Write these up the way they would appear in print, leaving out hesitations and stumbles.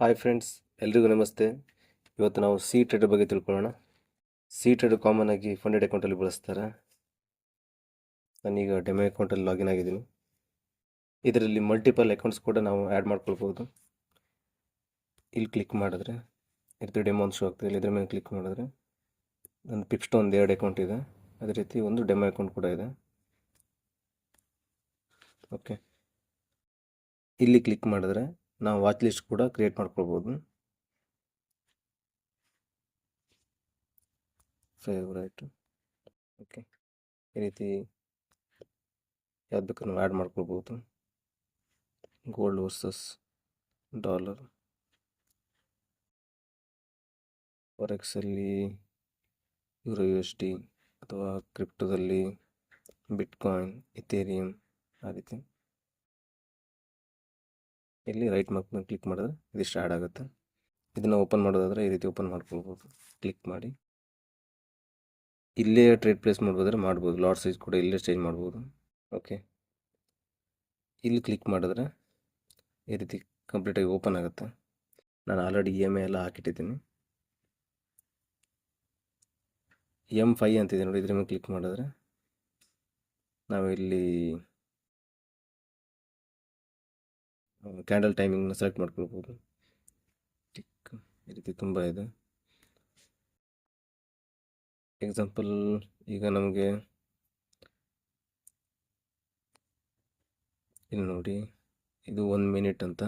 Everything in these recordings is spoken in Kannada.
ಹಾಯ್ ಫ್ರೆಂಡ್ಸ್, ಎಲ್ರಿಗೂ ನಮಸ್ತೆ. ಇವತ್ತು ನಾವು ಸಿ ಟ್ರೇಡರ್ ಬಗ್ಗೆ ತಿಳ್ಕೊಳ್ಳೋಣ. ಸಿ ಟ್ರೇಡರ್ ಕಾಮನ್ ಆಗಿ ಫಂಡೆಡ್ ಅಕೌಂಟಲ್ಲಿ ಬಳಸ್ತಾರೆ. ನಾನೀಗ ಡೆಮೋ ಅಕೌಂಟಲ್ಲಿ ಲಾಗಿನ್ ಆಗಿದ್ದೀನಿ. ಇದರಲ್ಲಿ ಮಲ್ಟಿಪಲ್ ಅಕೌಂಟ್ಸ್ ಕೂಡ ನಾವು ಆ್ಯಡ್ ಮಾಡ್ಕೊಳ್ಬೋದು. ಇಲ್ಲಿ ಕ್ಲಿಕ್ ಮಾಡಿದ್ರೆ ಇದ್ರ ಡೆಮೋ ಒಂದು ಶೋ ಆಗ್ತದೆ. ಇಲ್ಲಿ ಇದ್ರ ಮೇಲೆ ಕ್ಲಿಕ್ ಮಾಡಿದ್ರೆ ನನ್ನ ಪಿಪ್ಸ್ಟೋನ್ 2 ಅಕೌಂಟ್ ಇದೆ. ಅದೇ ರೀತಿ ಒಂದು ಡೆಮೋ ಅಕೌಂಟ್ ಕೂಡ ಇದೆ. ಓಕೆ, ಇಲ್ಲಿ ಕ್ಲಿಕ್ ಮಾಡಿದ್ರೆ ನಾವು ವಾಚ್ ಲಿಸ್ಟ್ ಕೂಡ ಕ್ರಿಯೇಟ್ ಮಾಡ್ಕೊಳ್ಬೋದು. ಫೇವ್ರೈಟ್. ಓಕೆ, ಈ ರೀತಿ ಯಾವ್ದು ಬೇಕಾದ್ರೂ ನಾವು ಆ್ಯಡ್ ಮಾಡ್ಕೊಳ್ಬೋದು. ಗೋಲ್ಡ್ ವರ್ಸಸ್ ಡಾಲರ್, ಫಾರೆಕ್ಸಲ್ಲಿ ಯೂರೋ USD ಅಥವಾ ಕ್ರಿಪ್ಟೋದಲ್ಲಿ ಬಿಟ್ಕಾಯಿನ್, ಇಥೇರಿಯಂ, ಆ ರೀತಿ. ಇಲ್ಲಿ ರೈಟ್ ಮಾರ್ಕ್ ಮೇಲೆ ಕ್ಲಿಕ್ ಮಾಡಿದ್ರೆ ಇದಿಷ್ಟು ಆ್ಯಡ್ ಆಗುತ್ತೆ. ಇದನ್ನು ಓಪನ್ ಮಾಡೋದಾದರೆ ಈ ರೀತಿ ಓಪನ್ ಮಾಡ್ಕೊಳ್ಬೋದು. ಕ್ಲಿಕ್ ಮಾಡಿ ಇಲ್ಲೇ ಟ್ರೇಡ್ ಪ್ಲೇಸ್ ಮಾಡ್ಬೋದಾದ್ರೆ ಮಾಡ್ಬೋದು. ಲಾಟ್ ಸೈಜ್ ಕೂಡ ಇಲ್ಲೇ ಚೇಂಜ್ ಮಾಡ್ಬೋದು. ಓಕೆ, ಇಲ್ಲಿ ಕ್ಲಿಕ್ ಮಾಡಿದ್ರೆ ಈ ರೀತಿ ಕಂಪ್ಲೀಟಾಗಿ ಓಪನ್ ಆಗುತ್ತೆ. ನಾನು ಆಲ್ರೆಡಿ EMI ಎಲ್ಲ ಹಾಕಿಟ್ಟಿದ್ದೀನಿ. M5 ಅಂತಿದೆ ನೋಡಿ, ಇದ್ರ ಮೇಲೆ ಕ್ಲಿಕ್ ಮಾಡಿದ್ರೆ ನಾವು ಇಲ್ಲಿ ಕ್ಯಾಂಡಲ್ ಟೈಮಿಂಗ್ನ ಸೆಲೆಕ್ಟ್ ಮಾಡ್ಕೊಳ್ಬೋದು. ಈ ರೀತಿ ತುಂಬ ಇದೆ. ಎಕ್ಸಾಂಪಲ್, ಈಗ ನಮಗೆ ಇಲ್ಲಿ ನೋಡಿ, ಇದು 1 ಮಿನಿಟ್ ಅಂತ,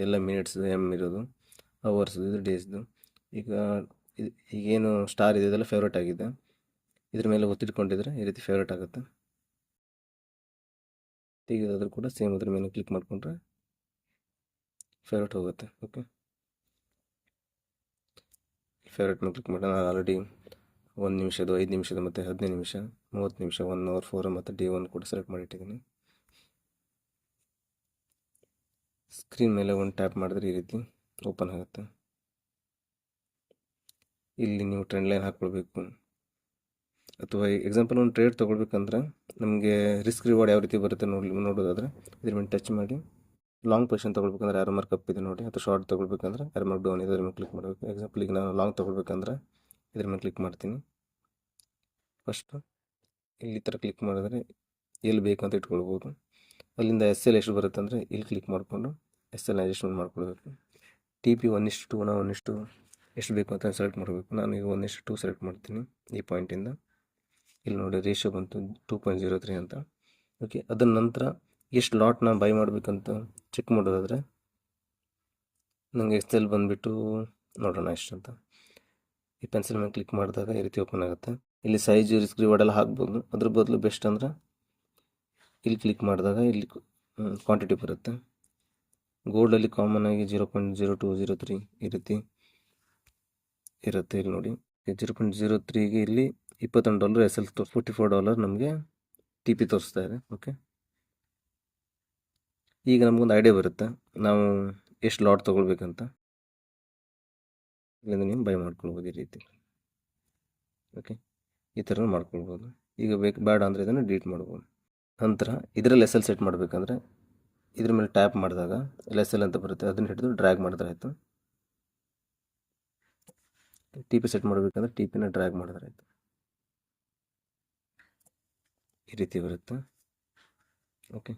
ಎಲ್ಲ ಮಿನಿಟ್ಸ್ ಇರೋದು, ಅವರ್ಸ್ ಇದು ಡೇಸ್ದು. ಈಗೇನು ಸ್ಟಾರ್ ಇದೆ ಇದೆಲ್ಲ ಫೇವ್ರೇಟ್ ಆಗಿದೆ. ಇದ್ರ ಮೇಲೆ ಒತ್ತಿಟ್ಕೊಂಡಿದ್ರೆ ಈ ರೀತಿ ಫೇವ್ರೇಟ್ ಆಗುತ್ತೆ. ತೆಗೆದಾದ್ರೂ ಕೂಡ ಸೇಮ್ ಅದ್ರ ಮೇಲೆ ಕ್ಲಿಕ್ ಮಾಡಿಕೊಂಡ್ರೆ ಫೇವ್ರೇಟ್ ಹೋಗುತ್ತೆ. ಓಕೆ, ಫೇವ್ರೇಟ್ ಮೇಲೆ ಕ್ಲಿಕ್ ಮಾಡಿ ನಾನು ಆಲ್ರೆಡಿ 1 ನಿಮಿಷದ್ದು, 5 ನಿಮಿಷದ ಮತ್ತು 15 ನಿಮಿಷ, 30 ನಿಮಿಷ, 1 hour 4 ಮತ್ತು ಡೇ 1 ಕೂಡ ಸೆಲೆಕ್ಟ್ ಮಾಡಿಟ್ಟಿದ್ದೀನಿ. ಸ್ಕ್ರೀನ್ ಮೇಲೆ ಒಂದು ಟ್ಯಾಪ್ ಮಾಡಿದ್ರೆ ಈ ರೀತಿ ಓಪನ್ ಆಗುತ್ತೆ. ಇಲ್ಲಿ ನೀವು ಟ್ರೆಂಡ್ ಲೈನ್ ಹಾಕ್ಕೊಳ್ಬೇಕು, ಅಥವಾ ಎಕ್ಸಾಂಪಲ್ ಒಂದು ಟ್ರೇಡ್ ತೊಗೊಳ್ಬೇಕಂದ್ರೆ ನಮಗೆ ರಿಸ್ಕ್ ರಿವಾರ್ಡ್ ಯಾವ ರೀತಿ ಬರುತ್ತೆ ನೋಡೋದಾದರೆ ಇದ್ರ ಮೇಲೆ ಟಚ್ ಮಾಡಿ ಲಾಂಗ್ ಪೊಸಿಷನ್ ತೊಗೊಳ್ಬೇಕಂದ್ರೆ ಆರೋ ಮಾರ್ಕ್ ಅಪ್ ಇದೆ ನೋಡಿ, ಅಥವಾ ಶಾರ್ಟ್ ತೊಗೊಳ್ಬೇಕಂದ್ರೆ ಆರೋ ಮಾರ್ಕ್ ಡೌನ್ ಇದೆ, ಇದ್ರ ಮೇಲೆ ಕ್ಲಿಕ್ ಮಾಡಬೇಕು. ಎಕ್ಸಾಂಪಲ್ ಈಗ ನಾನು ಲಾಂಗ್ ತೊಗೊಳ್ಬೇಕಂದ್ರೆ ಇದ್ರ ಮೇಲೆ ಕ್ಲಿಕ್ ಮಾಡ್ತೀನಿ. ಫಸ್ಟು ಇಲ್ಲಿ ಥರ ಕ್ಲಿಕ್ ಮಾಡಿದ್ರೆ ಎಲ್ಲಿ ಬೇಕು ಅಂತ ಇಟ್ಕೊಳ್ಬೋದು. ಅಲ್ಲಿಂದ SL ಎಷ್ಟು ಬರುತ್ತೆ ಅಂದರೆ ಇಲ್ಲಿ ಕ್ಲಿಕ್ ಮಾಡಿಕೊಂಡು SL ಅಡ್ಜಸ್ಟ್ಮೆಂಟ್ ಮಾಡ್ಕೊಳ್ಬೇಕು. TP 1:2 ನಾವು 1:2 ಎಷ್ಟು ಬೇಕು ಅಂತ ಸೆಲೆಕ್ಟ್ ಮಾಡಬೇಕು. ನಾನು ಈಗ 1:2 ಸೆಲೆಕ್ಟ್ ಮಾಡ್ತೀನಿ. ಈ ಪಾಯಿಂಟಿಂದ ಇಲ್ಲಿ ನೋಡಿ ರೇಷಿಯೋ ಬಂತು 2.03 ಅಂತ. ಓಕೆ, ಅದರ ನಂತರ ಎಷ್ಟು ಲಾಟ್ನ ಬೈ ಮಾಡಬೇಕಂತ ಚೆಕ್ ಮಾಡೋದಾದರೆ ನನಗೆ ಎಕ್ಸೆಲ್ ಬಂದುಬಿಟ್ಟು ನೋಡೋಣ ಎಷ್ಟು ಅಂತ. ಈ ಪೆನ್ಸಿಲ್ ಮೇಲೆ ಕ್ಲಿಕ್ ಮಾಡಿದಾಗ ಈ ರೀತಿ ಓಪನ್ ಆಗುತ್ತೆ. ಇಲ್ಲಿ ಸೈಜು ರಿಸ್ಕ್ ರಿವಾರ್ಡ್ ಎಲ್ಲ ಹಾಕ್ಬೋದು. ಅದ್ರ ಬದಲು ಬೆಸ್ಟ್ ಅಂದರೆ ಇಲ್ಲಿ ಕ್ಲಿಕ್ ಮಾಡಿದಾಗ ಇಲ್ಲಿ ಕ್ವಾಂಟಿಟಿ ಬರುತ್ತೆ. ಗೋಲ್ಡಲ್ಲಿ ಕಾಮನ್ ಆಗಿ 0.0203 ಈ ರೀತಿ ಇರುತ್ತೆ. ಇಲ್ಲಿ ನೋಡಿ 0.03ಗೆ ಇಲ್ಲಿ $21 SL $44 ನಮಗೆ TP ತೋರಿಸ್ತಾ ಇದೆ. ಓಕೆ, ಈಗ ನಮಗೊಂದು ಐಡಿಯಾ ಬರುತ್ತೆ ನಾವು ಎಷ್ಟು ಲಾಟ್ ತೊಗೊಳ್ಬೇಕಂತ. ಇಲ್ಲಿಂದ ನೀವು ಬೈ ಮಾಡ್ಕೊಳ್ಬೋದು ಈ ರೀತಿ. ಓಕೆ, ಈ ಥರ ಮಾಡ್ಕೊಳ್ಬೋದು. ಈಗ ಬೇಡ ಅಂದರೆ ಇದನ್ನು ಡಿಲೀಟ್ ಮಾಡ್ಬೋದು. ನಂತರ ಇದರಲ್ಲಿ SL ಸೆಟ್ ಮಾಡಬೇಕಂದ್ರೆ ಇದ್ರ ಮೇಲೆ ಟ್ಯಾಪ್ ಮಾಡಿದಾಗ SL ಅಂತ ಬರುತ್ತೆ, ಅದನ್ನು ಹಿಡಿದು ಡ್ರ್ಯಾಗ್ ಮಾಡಿದ್ರೆ ಆಯಿತು. TP ಸೆಟ್ ಮಾಡಬೇಕಂದ್ರೆ TPನ ಡ್ರ್ಯಾಗ್ ಮಾಡಿದ್ರೆ ಆಯಿತು. ಈ ರೀತಿ ಬರುತ್ತೆ. ಓಕೆ,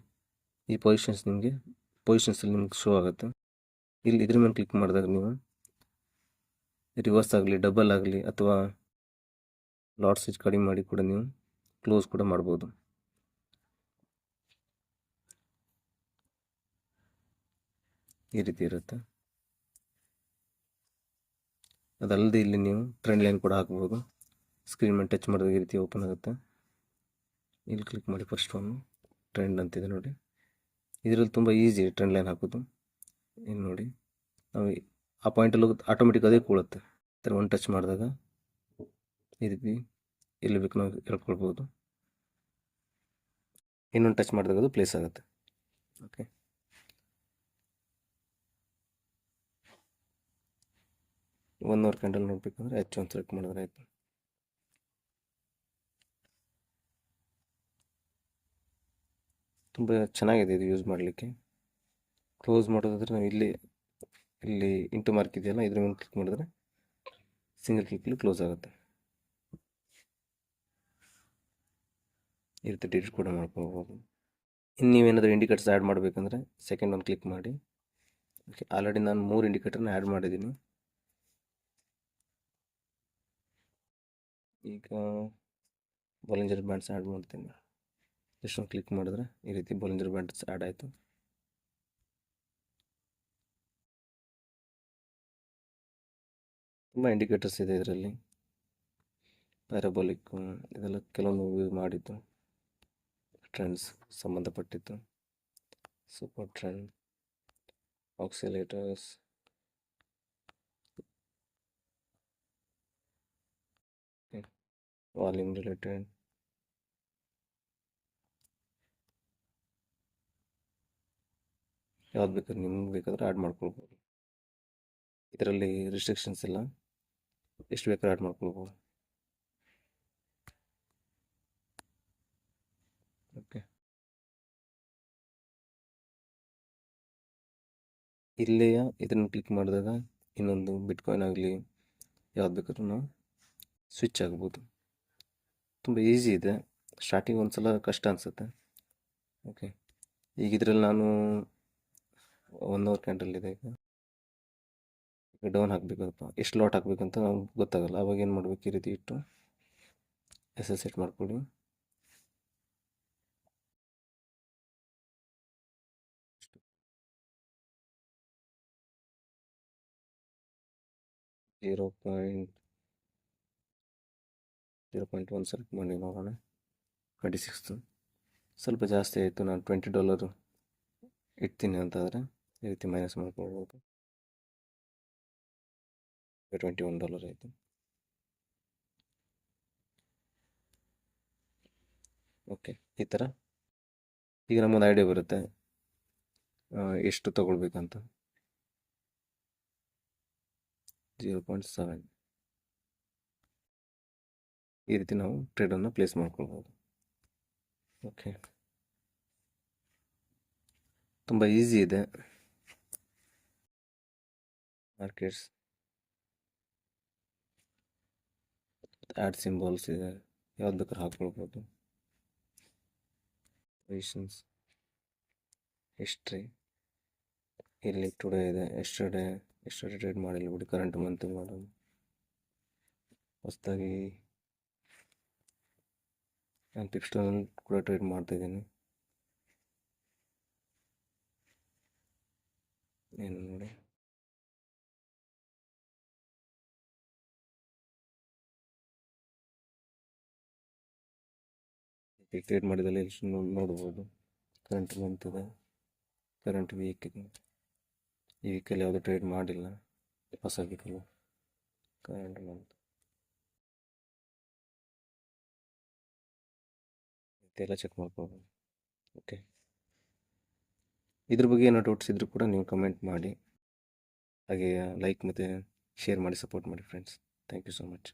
ಈ ಪೊಸಿಷನ್ಸಲ್ಲಿ ನಿಮ್ಗೆ ಶೋ ಆಗುತ್ತೆ. ಇಲ್ಲಿ ಇದ್ರ ಮೇಲೆ ಕ್ಲಿಕ್ ಮಾಡಿದಾಗ ನೀವು ರಿವರ್ಸ್ ಆಗಲಿ, ಡಬಲ್ ಆಗಲಿ, ಅಥವಾ ಲಾಟ್ ಸೈಜ್ ಕಡಿಮೆ ಮಾಡಿ ಕೂಡ ನೀವು ಕ್ಲೋಸ್ ಕೂಡ ಮಾಡ್ಬೋದು. ಈ ರೀತಿ ಇರುತ್ತೆ. ಅದಲ್ಲದೆ ಇಲ್ಲಿ ನೀವು ಟ್ರೆಂಡ್ ಲೈನ್ ಕೂಡ ಹಾಕ್ಬೋದು. ಸ್ಕ್ರೀನ್ ಮೇಲೆ ಟಚ್ ಮಾಡಿದಾಗ ಈ ರೀತಿ ಓಪನ್ ಆಗುತ್ತೆ. ಇಲ್ಲಿ ಕ್ಲಿಕ್ ಮಾಡಿ ಫಸ್ಟ್ ಒನ್ ಟ್ರೆಂಡ್ ಅಂತಿದೆ ನೋಡಿ, ಇದರಲ್ಲಿ ತುಂಬ ಈಸಿ ಟ್ರೆಂಡ್ ಲೈನ್ ಹಾಕೋದು. ಇನ್ನು ನೋಡಿ ನಾವು ಆ ಪಾಯಿಂಟಲ್ಲಿ ಆಟೋಮೆಟಿಕ್ ಅದೇ ಕೂಳುತ್ತೆ. ಥರ ಒಂದು ಟಚ್ ಮಾಡಿದಾಗ ಈ ರೀತಿ ಎಲ್ಲಿ ಬೇಕು ನಾವು ಹೇಳ್ಕೊಳ್ಬೋದು. ಇನ್ನೊಂದು ಟಚ್ ಮಾಡಿದಾಗ ಅದು ಪ್ಲೇಸ್ ಆಗುತ್ತೆ. ಓಕೆ, ಒನ್ ಅವರ್ ಕ್ಯಾಂಡಲ್ ನೋಡಬೇಕಂದ್ರೆ H1 ಸೆಲೆಕ್ಟ್ ಮಾಡಿದ್ರೆ ಆಯಿತು. ತುಂಬ ಚೆನ್ನಾಗಿದೆ ಇದು ಯೂಸ್ ಮಾಡಲಿಕ್ಕೆ. ಕ್ಲೋಸ್ ಮಾಡೋದಾದರೆ ನಾವು ಇಲ್ಲಿ ಇಲ್ಲಿ ಇಂಟು ಮಾರ್ಕ್ ಇದೆಯಲ್ಲ, ಇದ್ರ ಮೇಲೆ ಕ್ಲಿಕ್ ಮಾಡಿದ್ರೆ ಸಿಂಗಲ್ ಕ್ಲಿಕ್ಲಿ ಕ್ಲೋಸ್ ಆಗುತ್ತೆ. ಈ ರೀತಿ ಡಿಲೀಟ್ ಕೂಡ ಮಾಡ್ಕೊಳ್ಬೋದು. ಇನ್ನು ನೀವೇನಾದರೂ ಇಂಡಿಕೇಟರ್ಸ್ ಆ್ಯಡ್ ಮಾಡಬೇಕಂದ್ರೆ ಸೆಕೆಂಡ್ ಒಂದು ಕ್ಲಿಕ್ ಮಾಡಿ. ಓಕೆ, ಆಲ್ರೆಡಿ ನಾನು 3 ಇಂಡಿಕೇಟರ್ನ ಆ್ಯಡ್ ಮಾಡಿದ್ದೀನಿ. ಈಗ ಬಾಲಿಂಜರ್ ಬ್ಯಾಂಡ್ಸ್ ಆ್ಯಡ್ ಮಾಡ್ತೀನಿ. ಜಸ್ಟ್ ಒಂದು ಕ್ಲಿಕ್ ಮಾಡಿದ್ರೆ ಈ ರೀತಿ ಬಾಲಿಂಜರ್ ಬ್ಯಾಂಡ್ಸ್ ಆ್ಯಡ್ ಆಯಿತು. ತುಂಬ ಇಂಡಿಕೇಟರ್ಸ್ ಇದೆ ಇದರಲ್ಲಿ. ಪ್ಯಾರಾಬೋಲಿಕ್ ಇದೆಲ್ಲ ಕೆಲವೊಂದು ಯೂಸ್ ಮಾಡಿದ್ದು, ಟ್ರೆಂಡ್ಸ್ ಸಂಬಂಧಪಟ್ಟಿದ್ದು, ಸೂಪರ್ ಟ್ರೆಂಡ್, ಆಕ್ಸಿಲೇಟರ್ಸ್, ವಾಲ್ಯೂಮ್ ರಿಲೇಟೆಡ್, ಯಾವ್ದು ಬೇಕಾದ್ರೆ ನಿಮ್ಗೆ ಬೇಕಾದ್ರೆ ಆ್ಯಡ್ ಮಾಡ್ಕೊಳ್ಬೋದು. ಇದರಲ್ಲಿ ರಿಸ್ಟ್ರಿಕ್ಷನ್ಸ್ ಇಲ್ಲ, ಎಷ್ಟು ಬೇಕಾದ್ರೆ ಆ್ಯಡ್ ಮಾಡ್ಕೊಳ್ಬೋದು. ಓಕೆ, ಇಲ್ಲಿಯ ಇದನ್ನು ಕ್ಲಿಕ್ ಮಾಡಿದಾಗ ಇನ್ನೊಂದು ಬಿಟ್ಕಾಯಿನ್ ಆಗಲಿ ಯಾವ್ದು ಬೇಕಾದ್ರೂ ನಾವು ಸ್ವಿಚ್ ಆಗ್ಬೋದು. ತುಂಬ ಈಸಿ ಇದೆ. ಸ್ಟಾರ್ಟಿಂಗ್ ಒಂದು ಸಲ ಕಷ್ಟ ಅನಿಸುತ್ತೆ. ಓಕೆ, ಈಗ ಇದರಲ್ಲಿ ನಾನು 1 ಅವರ್ ಕ್ಯಾಂಡಲ್ ಇದೆ. ಈಗ ಡೌನ್ ಹಾಕಬೇಕಪ್ಪ, ಎಷ್ಟು ಲಾಟ್ ಹಾಕಬೇಕಂತ ನಮ್ಗೆ ಗೊತ್ತಾಗಲ್ಲ. ಅವಾಗ ಏನು ಮಾಡಬೇಕು, ಈ ರೀತಿ ಇಟ್ಟು ಸೆಟ್ ಮಾಡ್ಕೊಳ್ಳಿ. ಝೀರೋ ಪಾಯಿಂಟ್ 1 ಸೆಲೆಕ್ಟ್ ಮಾಡಿ ನೋಡೋಣ. 26 ಸ್ವಲ್ಪ ಜಾಸ್ತಿ ಆಯಿತು. ನಾನು $20 ಇಡ್ತೀನಿ ಅಂತಾದರೆ ಈ ರೀತಿ ಮೈನಸ್ ಮಾಡ್ಕೊಳ್ಬೋದು. $21 ಆಯಿತು. ಓಕೆ, ಈ ಥರ ಈಗ ನಮಗೊಂದು ಐಡಿಯಾ ಬರುತ್ತೆ ಎಷ್ಟು ತಗೊಳ್ಬೇಕಂತ. 0.7 ಈ ರೀತಿ ನಾವು ಟ್ರೇಡನ್ನು ಪ್ಲೇಸ್ ಮಾಡ್ಕೊಳ್ಬೋದು. ಓಕೆ, ತುಂಬ ಈಸಿ ಇದೆ. ಮಾರ್ಕೆಟ್ಸ್ ಆ್ಯಡ್ ಸಿಂಬಲ್ಸ್ ಇದೆ, ಯಾವ್ದು ಬೇಕಾದ್ರೆ ಹಾಕ್ಕೊಳ್ಬೋದು. ಪೊಸಿಷನ್ಸ್, ಹಿಸ್ಟ್ರಿ, ಇಲ್ಲಿ ಟುಡೇ ಇದೆ, ಎಸ್ಟರ್ಡೇ ಟ್ರೇಡ್ ಮಾಡಿಲ್ಲ ಬಿಡಿ, ಕರೆಂಟ್ ಮಂತ್ ಮಾಡೋದು. ಹೊಸದಾಗಿ ನಾನು ಪಿಪ್ಸ್ಟೋನಲ್ಲಿ ಕೂಡ ಟ್ರೇಡ್ ಮಾಡ್ತಾಯಿದ್ದೀನಿ. ಏನು ನೋಡಿ, ಟ್ರೇಡ್ ಮಾಡಿದಲ್ಲಿ ನೋಡ್ಬೋದು. ಕರೆಂಟ್ ಮಂತ್ ಇದೆ, ಕರೆಂಟ್ ವೀಕ್ ಇದೆ. ಈ ವೀಕಲ್ಲಿ ಯಾವುದೂ ಟ್ರೇಡ್ ಮಾಡಿಲ್ಲ, ಹೊಸ ವೀಕಲ್ಲಿ ಕರೆಂಟ್ ಮಂತ್ ಇದೆಲ್ಲ ಚೆಕ್ ಮಾಡ್ಬೋದು. ಓಕೆ, ಇದ್ರ ಬಗ್ಗೆ ಏನೋ ಡೌಟ್ಸ್ ಇದ್ದರೂ ಕೂಡ ನೀವು ಕಮೆಂಟ್ ಮಾಡಿ, ಹಾಗೆ ಲೈಕ್ ಮತ್ತು ಶೇರ್ ಮಾಡಿ ಸಪೋರ್ಟ್ ಮಾಡಿ friends. Thank you so much.